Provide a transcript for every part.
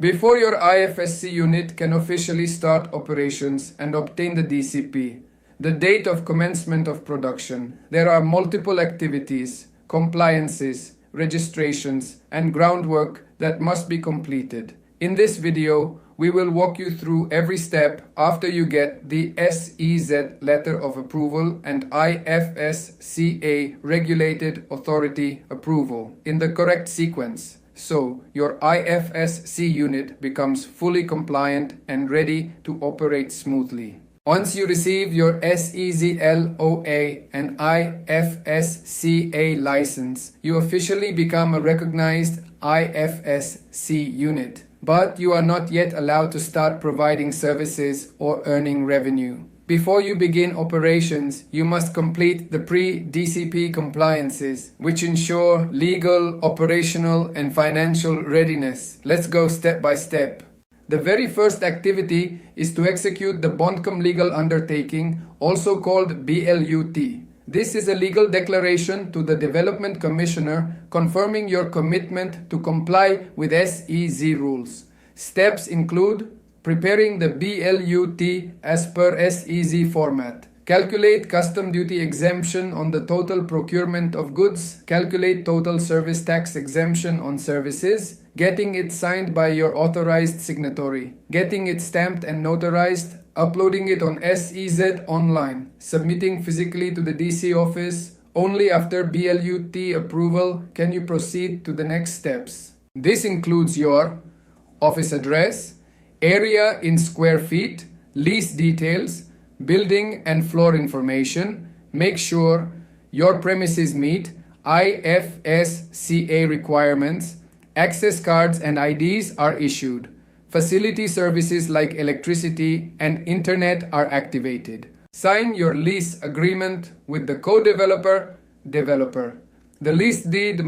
Before your IFSC unit can officially start operations and obtain the DCP, the date of commencement of production, there are multiple activities, compliances, registrations, and groundwork that must be completed. In this video, we will walk you through every step after you get the SEZ letter of approval and IFSCA regulated authority approval in the correct sequence. So your IFSC unit becomes fully compliant and ready to operate smoothly. Once you receive your SEZ LoA and IFSCA license, you officially become a recognized IFSC unit. But you are not yet allowed to start providing services or earning revenue. Before you begin operations, you must complete the pre-DCP compliances, which ensure legal, operational, and financial readiness. Let's go step by step. The very first activity is to execute the Bondcom Legal Undertaking, also called BLUT. This is a legal declaration to the Development Commissioner confirming your commitment to comply with SEZ rules. Steps include preparing the BLUT as per SEZ format. Calculate custom duty exemption on the total procurement of goods. Calculate total service tax exemption on services. Getting it signed by your authorized signatory. Getting it stamped and notarized. Uploading it on SEZ online. Submitting physically to the DC office. Only after BLUT approval can you proceed to the next steps. This includes your office address, area in square feet, lease details, building and floor information. Make sure your premises meet IFSCA requirements. Access cards and IDs are issued. Facility services like electricity and internet are activated. Sign your lease agreement with the co-developer, developer. The lease deed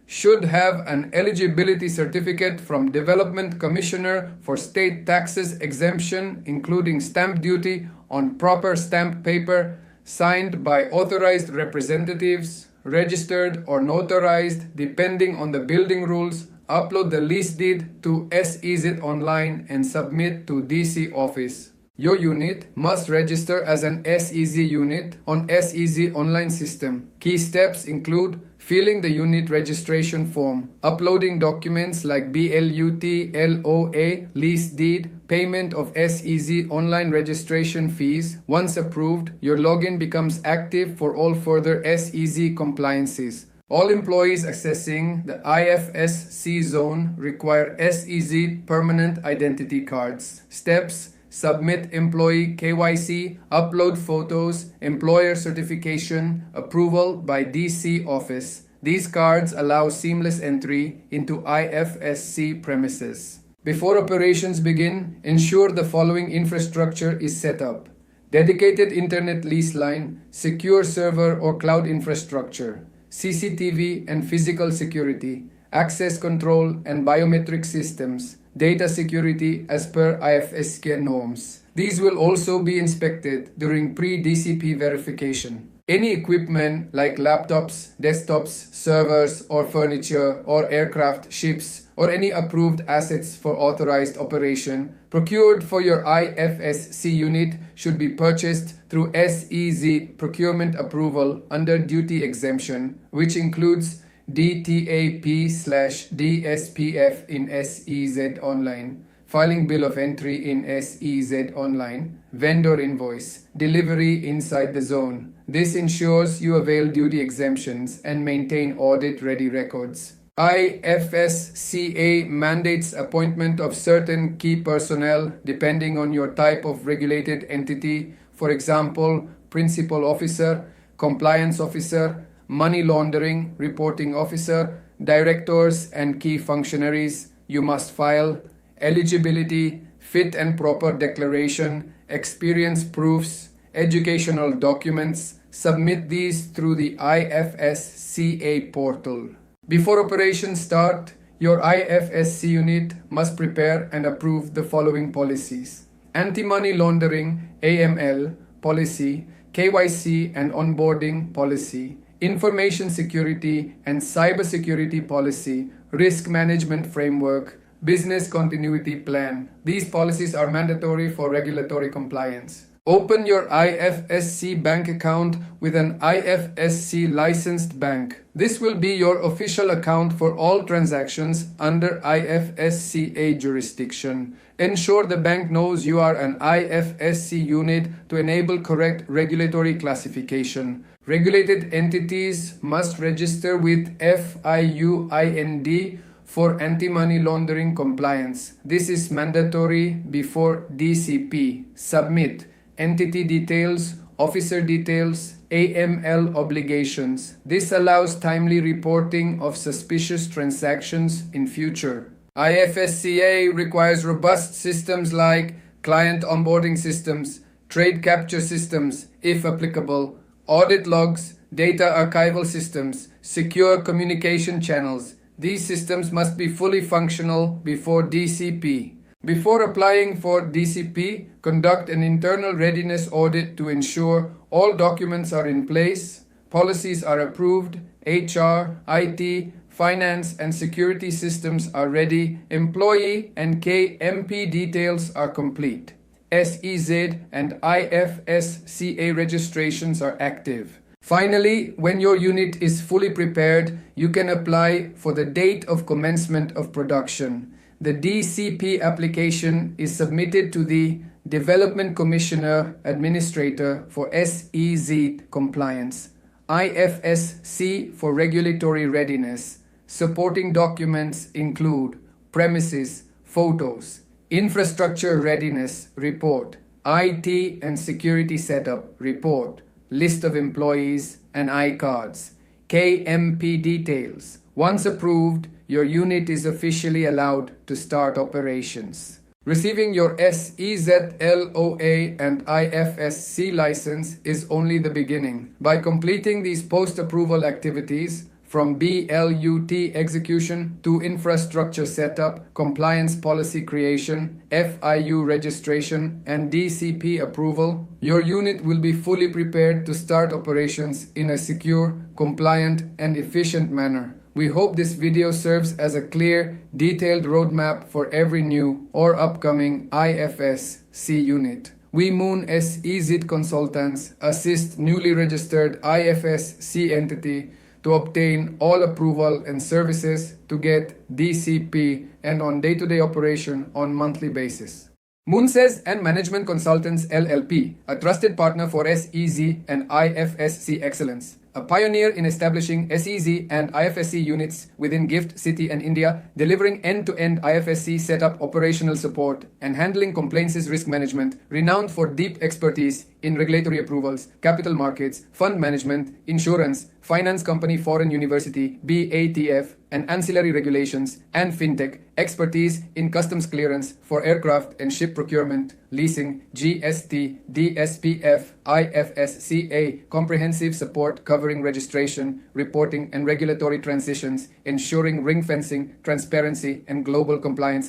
should have an eligibility certificate from Development Commissioner for state taxes exemption, including stamp duty on proper stamped paper, signed by authorized representatives, registered or notarized depending on the building rules. Upload the lease deed to SEZ online and submit to DC office. Your unit must register as an SEZ unit on SEZ online system. Key steps include filling the unit registration form, uploading documents like BLUT, LoA, lease deed, payment of SEZ online registration fees. Once approved, your login becomes active for all further SEZ compliances. All employees accessing the IFSC zone require SEZ permanent identity cards. Steps: submit employee KYC, upload photos, employer certification, approval by DC office. These cards allow seamless entry into IFSC premises. Before operations begin, ensure the following infrastructure is set up: dedicated internet lease line, secure server or cloud infrastructure, CCTV and physical security, access control and biometric systems, data security as per IFSC norms. These will also be inspected during pre-DCP verification. Any equipment like laptops, desktops, servers or furniture or aircraft, ships, or any approved assets for authorized operation procured for your IFSC unit should be purchased through SEZ procurement approval under duty exemption, which includes DTAP/DSPF in SEZ online, filing bill of entry in SEZ online, vendor invoice, delivery inside the zone. This ensures you avail duty exemptions and maintain audit-ready records. IFSCA mandates appointment of certain key personnel depending on your type of regulated entity. For example, principal officer, compliance officer, money laundering reporting officer, directors and key functionaries. You must file eligibility, fit and proper declaration, experience proofs, educational documents. Submit these through the IFSCA portal. Before operations start, your IFSC unit must prepare and approve the following policies: anti-money laundering AML policy, KYC and onboarding policy, information security and cybersecurity policy, risk management framework, Business Continuity Plan. These policies are mandatory for regulatory compliance. Open your IFSC bank account with an IFSC licensed bank. This will be your official account for all transactions under IFSCA jurisdiction. Ensure the bank knows you are an IFSC unit to enable correct regulatory classification. Regulated entities must register with FIUIND for anti-money laundering compliance. This is mandatory before DCP. Submit entity details, officer details, AML obligations. This allows timely reporting of suspicious transactions in future. IFSCA requires robust systems like client onboarding systems, trade capture systems, if applicable, audit logs, data archival systems, secure communication channels. These systems must be fully functional before DCP. Before applying for DCP, conduct an internal readiness audit to ensure all documents are in place, policies are approved, HR, IT, finance and security systems are ready, employee and KMP details are complete. SEZ and IFSCA registrations are active. Finally, when your unit is fully prepared, you can apply for the date of commencement of production. The DCP application is submitted to the Development Commissioner Administrator for SEZ compliance, IFSC for regulatory readiness. Supporting documents include premises, photos, infrastructure readiness report, IT and security setup report, list of employees and iCards, KMP details. Once approved, your unit is officially allowed to start operations. Receiving your SEZ, LoA and IFSC license is only the beginning. By completing these post-approval activities, from BLUT execution to infrastructure setup, compliance policy creation, FIU registration, and DCP approval, your unit will be fully prepared to start operations in a secure, compliant, and efficient manner. We hope this video serves as a clear, detailed roadmap for every new or upcoming IFSC unit. We Moon SEZ consultants assist newly registered IFSC entity to obtain all approval and services to get DCP and on day-to-day operation on monthly basis. Moonses and Management Consultants LLP, a trusted partner for SEZ and IFSC excellence. A pioneer in establishing SEZ and IFSC units within GIFT City and India, delivering end-to-end IFSC setup operational support and handling compliances risk management, renowned for deep expertise in regulatory approvals, capital markets, fund management, insurance, finance company foreign university, BATF, and ancillary regulations, and fintech, expertise in customs clearance for aircraft and ship procurement, leasing, GST, DSPF, IFSCA, comprehensive support covering registration, reporting, and regulatory transitions, ensuring ring fencing, transparency, and global compliance